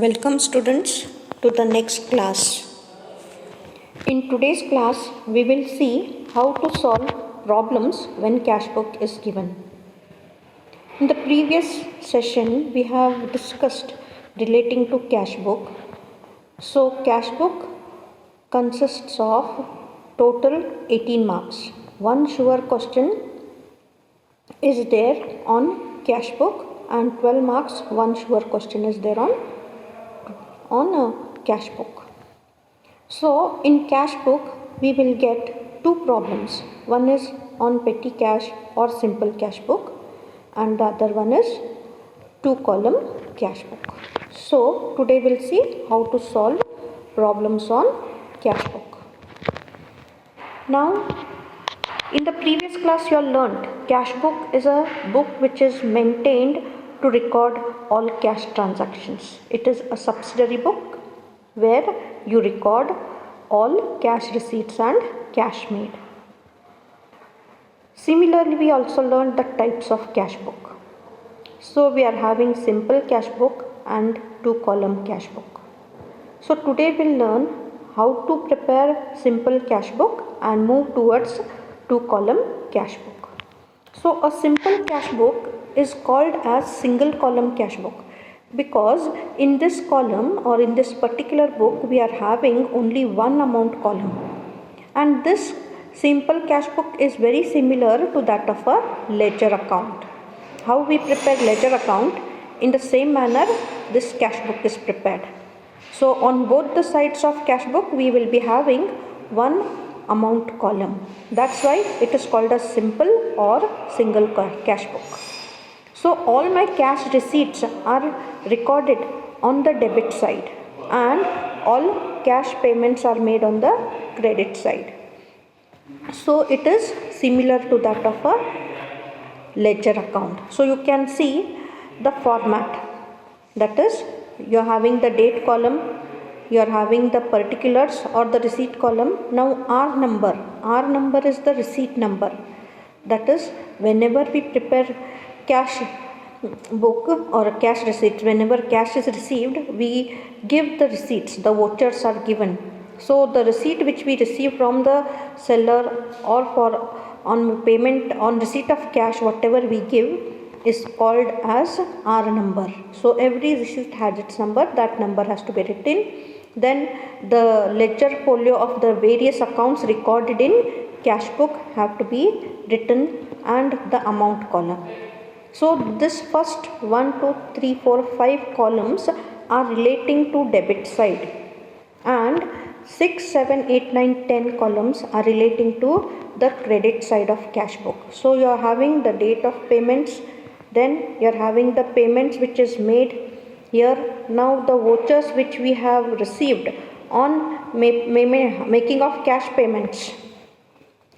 Welcome students to the next class. In today's class, we will see how to solve problems when cash book is given. In the previous session, we have discussed relating to cash book. So cash book consists of total 18 marks. One sure question is there on cash book and 12 marks one sure question is there on a cash book. So in cash book we will get two problems. One is on petty cash or simple cash book and the other one is two column cash book. So today we'll see how to solve problems on cash book. Now in the previous class you all learned cash book is a book which is maintained to record all cash transactions. It is a subsidiary book where you record all cash receipts and cash made. Similarly, we also learned the types of cash book. So we are having simple cash book and two column cash book. So today we'll learn how to prepare simple cash book and move towards two column cash book. So a simple cash book is called as single column cash book because in this column or in this particular book we are having only one amount column, and this simple cash book is very similar to that of a ledger account. How we prepare ledger account, in the same manner this cash book is prepared. So on both the sides of cash book we will be having one amount column. That's why it is called a simple or single cash book. So all my cash receipts are recorded on the debit side and all cash payments are made on the credit side. So it is similar to that of a ledger account. So you can see the format, that is you are having the date column, you are having the particulars or the receipt column. Now R number is the receipt number. That is whenever we prepare cash book or a cash receipt, whenever cash is received we give the receipts, the vouchers are given. So the receipt which we receive from the seller or for on payment on receipt of cash, whatever we give is called as R number. So every receipt has its number, that number has to be written. Then the ledger folio of the various accounts recorded in cash book have to be written and the amount column. So this first 1, 2, 3, 4, 5 columns are relating to debit side and 6, 7, 8, 9, 10 columns are relating to the credit side of cash book. So you are having the date of payments, then you are having the payments which is made here. Now the vouchers which we have received on making of cash payments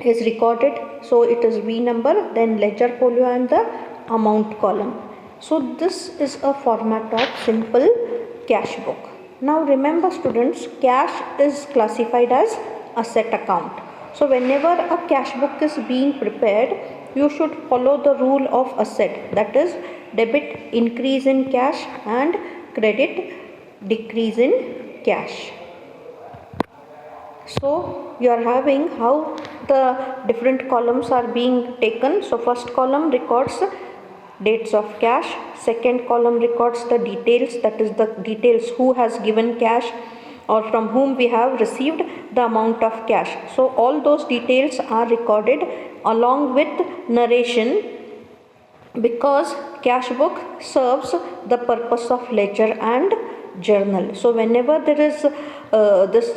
is recorded. So it is V number, then ledger folio and the amount column. So this is a format of simple cash book. Now remember students, cash is classified as asset account. So whenever a cash book is being prepared, you should follow the rule of asset, that is debit increase in cash and credit decrease in cash. So you are having how the different columns are being taken. So first column records dates of cash, second column records the details, that is the details who has given cash or from whom we have received the amount of cash. So all those details are recorded along with narration because cash book serves the purpose of ledger and journal. So whenever there is this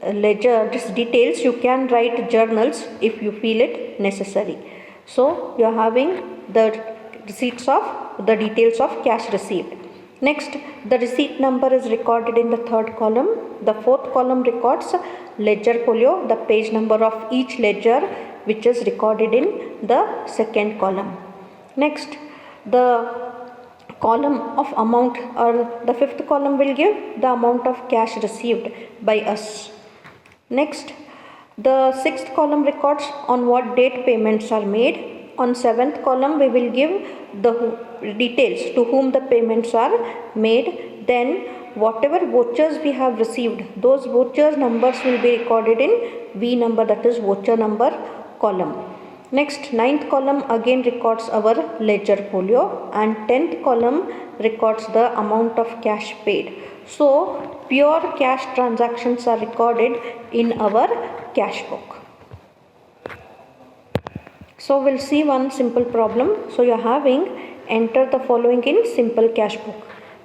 ledger, this details, you can write journals if you feel it necessary. So you are having the receipts of the details of cash received. Next, the receipt number is recorded in the third column. The fourth column records ledger folio, the page number of each ledger which is recorded in the second column. Next, the column of amount or the fifth column will give the amount of cash received by us. Next, the sixth column records on what date payments are made. On seventh column we will give the details to whom the payments are made. Then whatever vouchers we have received, those vouchers numbers will be recorded in V number, that is voucher number column. Next, ninth column again records our ledger folio, and 10th column records the amount of cash paid. So pure cash transactions are recorded in our cash book. So we'll see one simple problem. So you're having, enter the following in simple cash book.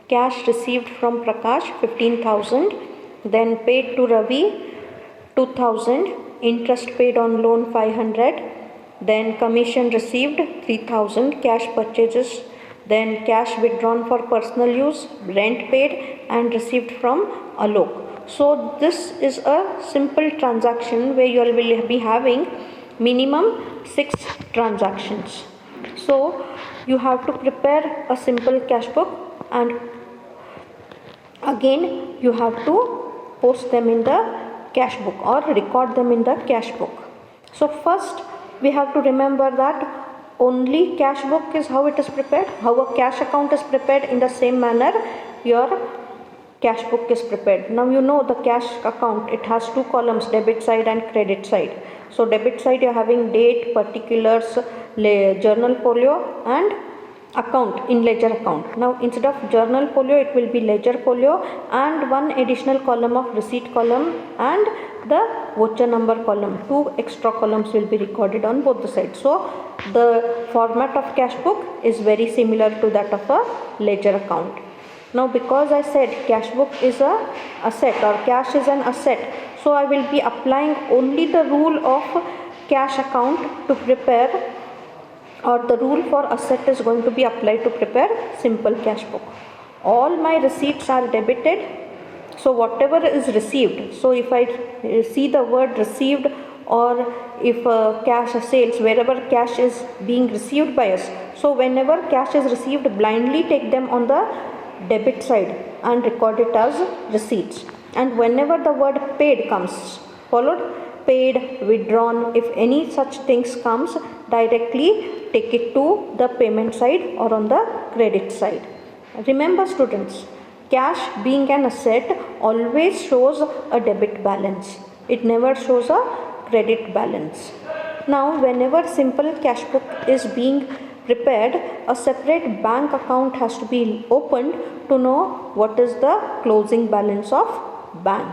Cash received from Prakash 15,000, then paid to Ravi 2,000, interest paid on loan 500, then commission received 3,000, cash purchases, then cash withdrawn for personal use, rent paid and received from Alok. So this is a simple transaction where you will be having minimum 6 transactions. So you have to prepare a simple cash book, and again you have to post them in the cash book or record them in the cash book. So first we have to remember that only cash book is how it is prepared, how a cash account is prepared. In the same manner your cash book is prepared. Now you know the cash account, it has 2 columns, debit side and credit side. So debit side you are having date, particulars, journal folio and account in ledger account. Now instead of journal folio it will be ledger folio, and one additional column of receipt column and the voucher number column. 2 extra columns will be recorded on both the sides. So the format of cash book is very similar to that of a ledger account. Now because I said cash book is a asset or cash is an asset, so I will be applying only the rule of cash account to prepare, or the rule for asset is going to be applied to prepare simple cash book. All my receipts are debited, so whatever is received, so if I see the word received, or if cash sales, wherever cash is being received by us, so whenever cash is received, blindly take them on the debit side and record it as receipts. And whenever the word paid comes, followed paid, withdrawn, if any such things comes, directly take it to the payment side or on the credit side. Remember students, cash being an asset always shows a debit balance. It never shows a credit balance. Now whenever simple cash book is being prepared, a separate bank account has to be opened to know what is the closing balance of bank.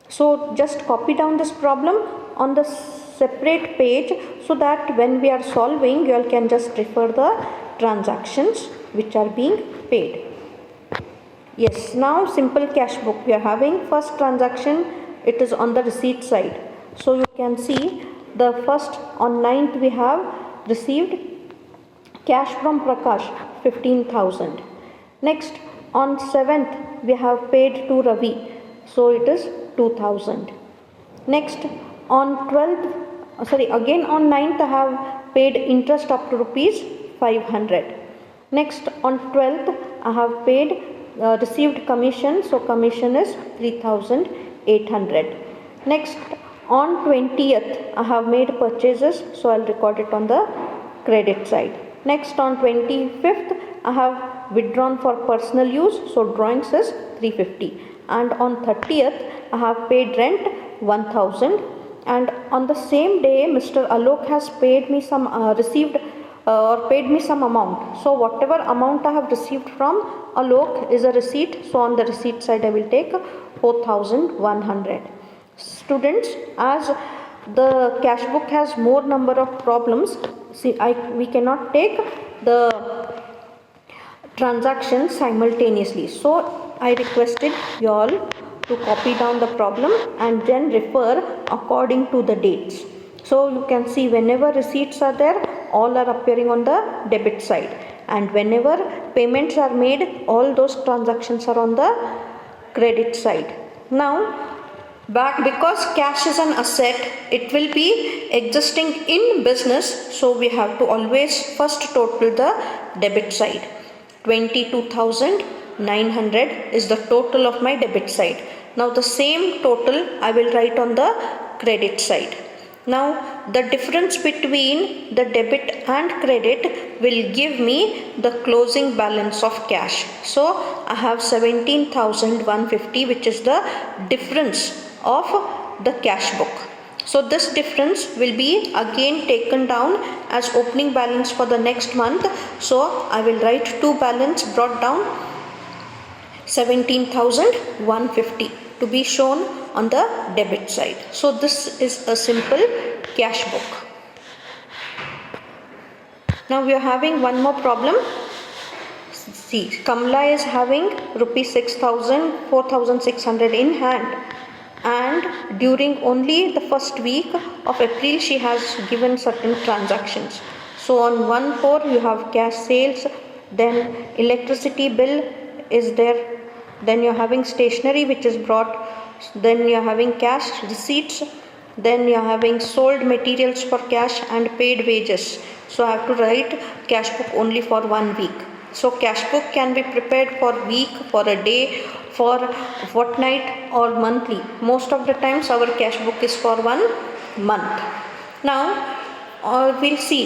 So just copy down this problem on the separate page, so that when we are solving you all can just refer the transactions which are being paid. Yes, now simple cash book we are having. First transaction, it is on the receipt side. So you can see the first, on 9th we have received cash from Prakash 15,000. Next on 7th we have paid to Ravi, so it is 2,000. Next on 12th, again on 9th I have paid interest up to rupees 500. Next on 12th I have paid received commission, so commission is 3,800. Next on 20th I have made purchases, so I'll record it on the credit side. Next on 25th I have withdrawn for personal use, so drawings is 350. And on 30th I have paid rent 1,000. And on the same day Mr. Alok has paid me some paid me some amount. So whatever amount I have received from Alok is a receipt, so on the receipt side I will take 4,100. Students, as the cash book has more number of problems, we cannot take the transactions simultaneously, so I requested you all to copy down the problem and then refer according to the dates. So you can see whenever receipts are there, all are appearing on the debit side, and whenever payments are made, all those transactions are on the credit side. Now because cash is an asset, it will be existing in business, so we have to always first total the debit side. 22,900 is the total of my debit side. Now the same total I will write on the credit side. Now the difference between the debit and credit will give me the closing balance of cash. So I have 17,150, which is the difference of the cash book. So this difference will be again taken down as opening balance for the next month. So I will write to balance brought down 17,150 to be shown on the debit side. So this is a simple cash book. Now we are having one more problem. See, Kamala is having rupees 6,000, 4,600 in hand, and during only the first week of April she has given certain transactions. So on 1/4 you have cash sales, then electricity bill is there, then you're having stationery which is brought, then you're having cash receipts, then you're having sold materials for cash and paid wages. So I have to write cash book only for 1 week. So cash book can be prepared for week, for a day, for fortnight or monthly. Most of the times our cash book is for 1 month. Now we'll see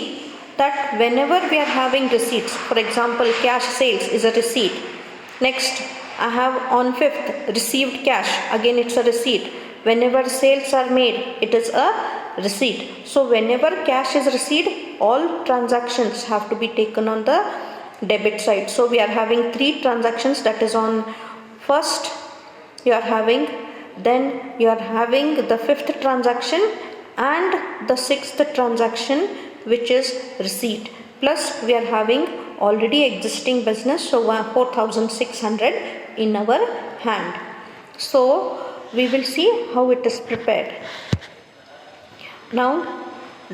that whenever we are having receipts, for example cash sales is a receipt. Next I have on 5th received cash, again it's a receipt. Whenever sales are made, it is a receipt. So whenever cash is received, all transactions have to be taken on the debit side. So we are having 3 transactions, that is on 1st you are having, then you are having the 5th transaction and the 6th transaction, which is receipt, plus we are having already existing business, so 4,600 in our hand. So we will see how it is prepared. Now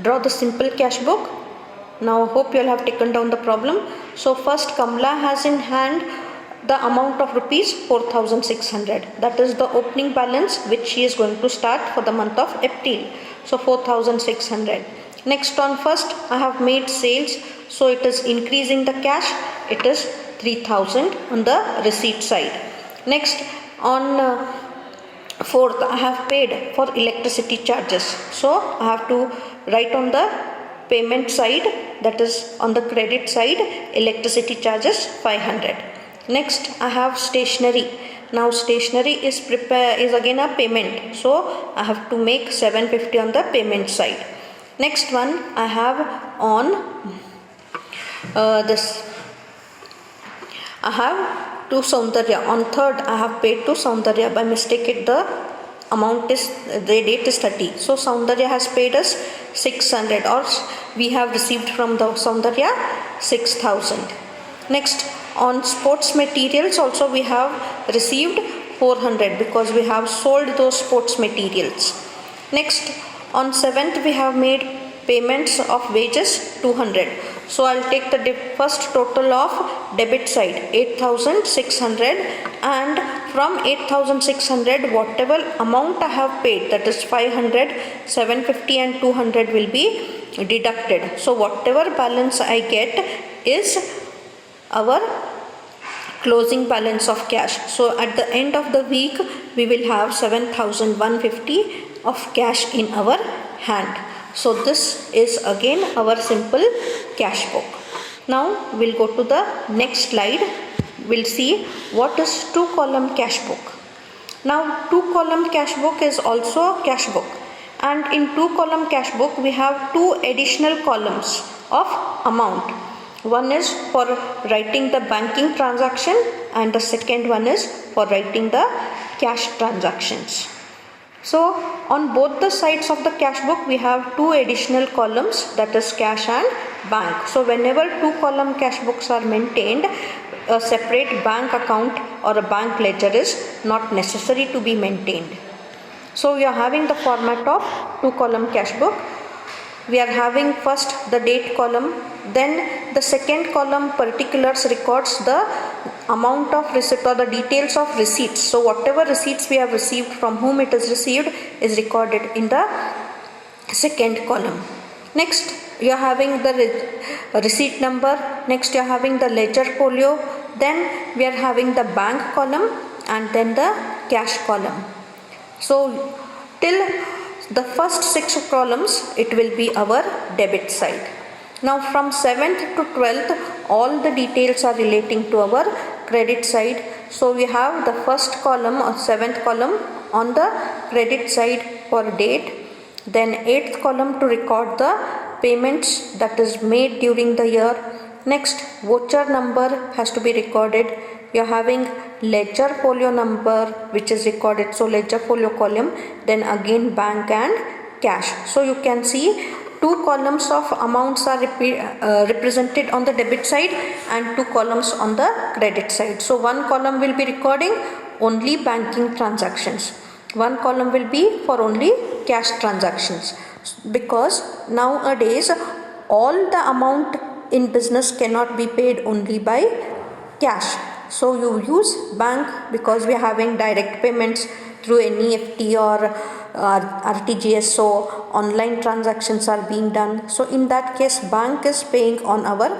draw the simple cash book. Now hope you all have taken down the problem. So first Kamala has in hand the amount of rupees 4,600. That is the opening balance which she is going to start for the month of April. So 4,600. Next on 1st I have made sales. So it is increasing the cash. It is 3,000 on the receipt side. Next on 4th I have paid for electricity charges. So I have to write on the payment side, that is on the credit side, electricity charges 500. Next I have stationery. Now stationery is again a payment, so I have to make 750 on the payment side. Next one I have on I have to Saundarya. On 3rd I have paid to Saundarya. By mistake the amount is, the date is 30. So Saundarya has paid us 600, or we have received from the Saundarya 6,000. Next on sports materials also we have received 400 because we have sold those sports materials. Next on 7th we have made payments of wages 200. So I'll take the first total of debit side 8,600, and from 8,600 whatever amount I have paid, that is 500, 750 and 200 will be deducted. So whatever balance I get is our closing balance of cash. So at the end of the week we will have 7,150 of cash in our hand. So this is again our simple cash book. Now we'll go to the next slide. We'll see what is 2-column cash book. Now 2-column cash book is also a cash book, and in 2-column cash book we have 2 additional columns of amount. One is for writing the banking transaction and the second one is for writing the cash transactions. So on both the sides of the cash book we have 2 additional columns, that is cash and bank. So whenever 2-column cash books are maintained, a separate bank account or a bank ledger is not necessary to be maintained. So we are having the format of 2-column cash book. We are having first the date column, then the second column particulars records the amount of receipt or the details of receipts. So whatever receipts we have received, from whom it is received, is recorded in the second column. Next you are having the receipt number, next you are having the ledger folio, then we are having the bank column and then the cash column. So till the first 6 columns, it will be our debit side. Now from 7th to 12th, all the details are relating to our credit side. So we have the first column or 7th column on the credit side for date. Then 8th column to record the payments that is made during the year. Next, voucher number has to be recorded. You are having ledger folio number which is recorded. So ledger folio column, then again bank and cash. So you can see 2 columns of amounts are represented on the debit side and 2 columns on the credit side. So 1 column will be recording only banking transactions. 1 column will be for only cash transactions, because nowadays all the amount in business cannot be paid only by cash. So you use bank because we are having direct payments through NEFT or RTGS, so online transactions are being done. So in that case bank is paying on our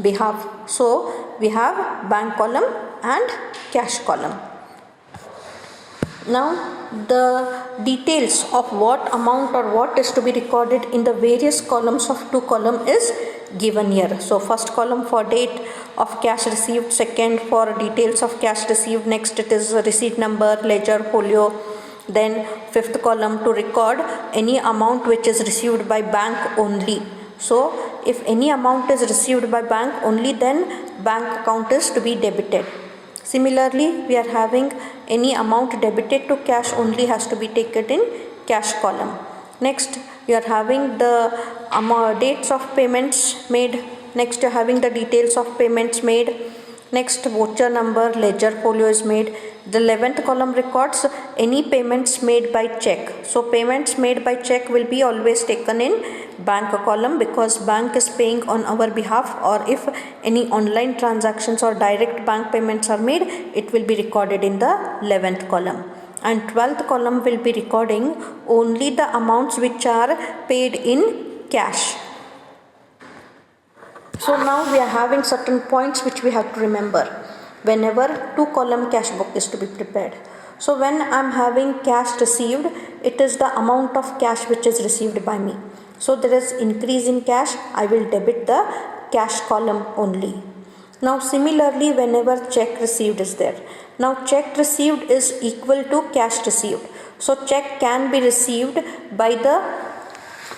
behalf. So we have bank column and cash column. Now the details of what amount or what is to be recorded in the various columns of 2 column is given here. So first column for date of cash received, second for details of cash received, next it is receipt number, ledger folio, then 5th column to record any amount which is received by bank only. So if any amount is received by bank only, then bank account is to be debited. Similarly, we are having any amount debited to cash only has to be taken in cash column. Next, we are having the dates of payments made. Next, you are having the details of payments made. Next, voucher number, ledger folio is made. The 11th column records any payments made by check. So payments made by check will be always taken in bank column, because bank is paying on our behalf, or if any online transactions or direct bank payments are made, it will be recorded in the 11th column. And 12th column will be recording only the amounts which are paid in cash. So now we are having certain points which we have to remember whenever 2 column cash book is to be prepared. So when I am having cash received, it is the amount of cash which is received by me. So there is increase in cash, I will debit the cash column only. Now similarly, whenever check received is there. Now check received is equal to cash received. So check can be received by the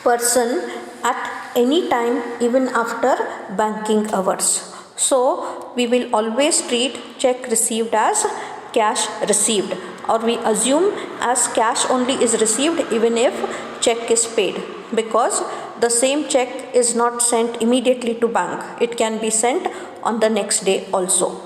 person at any time, even after banking hours. So we will always treat check received as cash received, or we assume as cash only is received even if check is paid, because the same check is not sent immediately to bank. It can be sent on the next day also.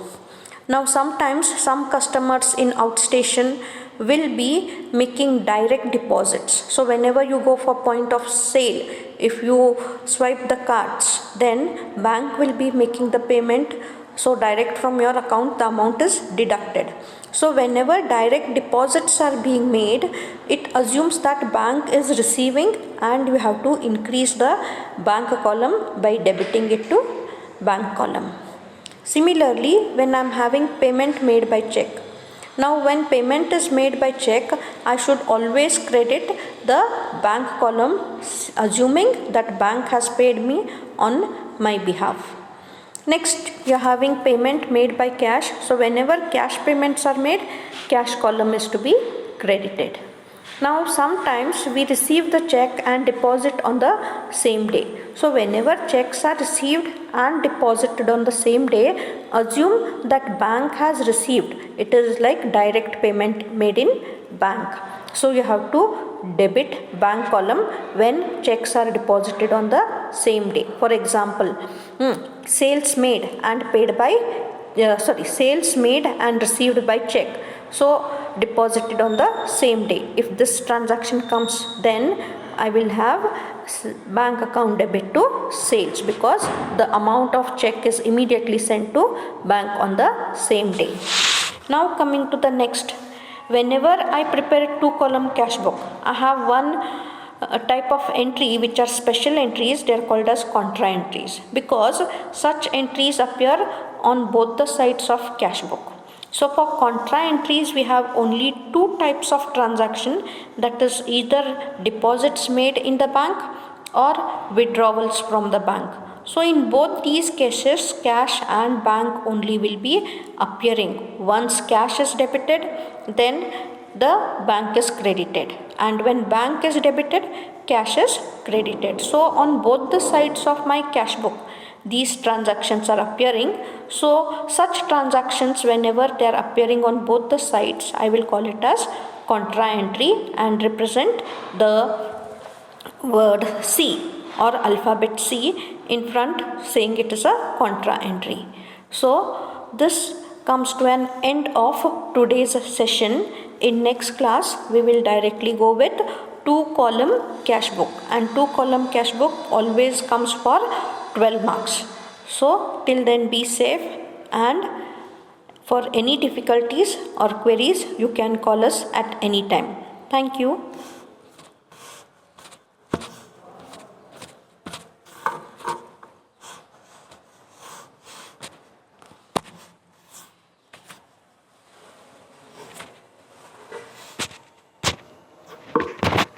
Now sometimes some customers in outstation will be making direct deposits. So whenever you go for point of sale, if you swipe the cards, then bank will be making the payment. So direct from your account the amount is deducted. So whenever direct deposits are being made, it assumes that bank is receiving, and you have to increase the bank column by debiting it to bank column. Similarly, when I am having payment made by check. Now when payment is made by check, I should always credit the bank column, assuming that bank has paid me on my behalf. Next, you are having payment made by cash. So whenever cash payments are made, cash column is to be credited. Now sometimes we receive the check and deposit on the same day. So whenever checks are received and deposited on the same day, assume that bank has received. It is like direct payment made in bank. So you have to debit bank column when checks are deposited on the same day. For example, sales made and paid by sales made and received by check. So deposited on the same day. If this transaction comes, then I will have bank account debit to sales, because the amount of check is immediately sent to bank on the same day. Now coming to the next, whenever I prepare a 2 column cash book, I have one type of entry which are special entries. They are called as contra entries, because such entries appear on both the sides of cash book. So for contra entries, we have only two types of transaction, that is either deposits made in the bank or withdrawals from the bank. So in both these cases, cash and bank only will be appearing. Once cash is debited, then the bank is credited, and when bank is debited, cash is credited. So on both the sides of my cash book, these transactions are appearing. So such transactions, whenever they are appearing on both the sides, I will call it as contra entry and represent the word C or alphabet C in front, saying it is a contra entry. So this comes to an end of today's session. In next class, we will directly go with 2-column cash book, and 2-column cash book always comes for 12 marks. So till then, be safe, and for any difficulties or queries, you can call us at any time. Thank you.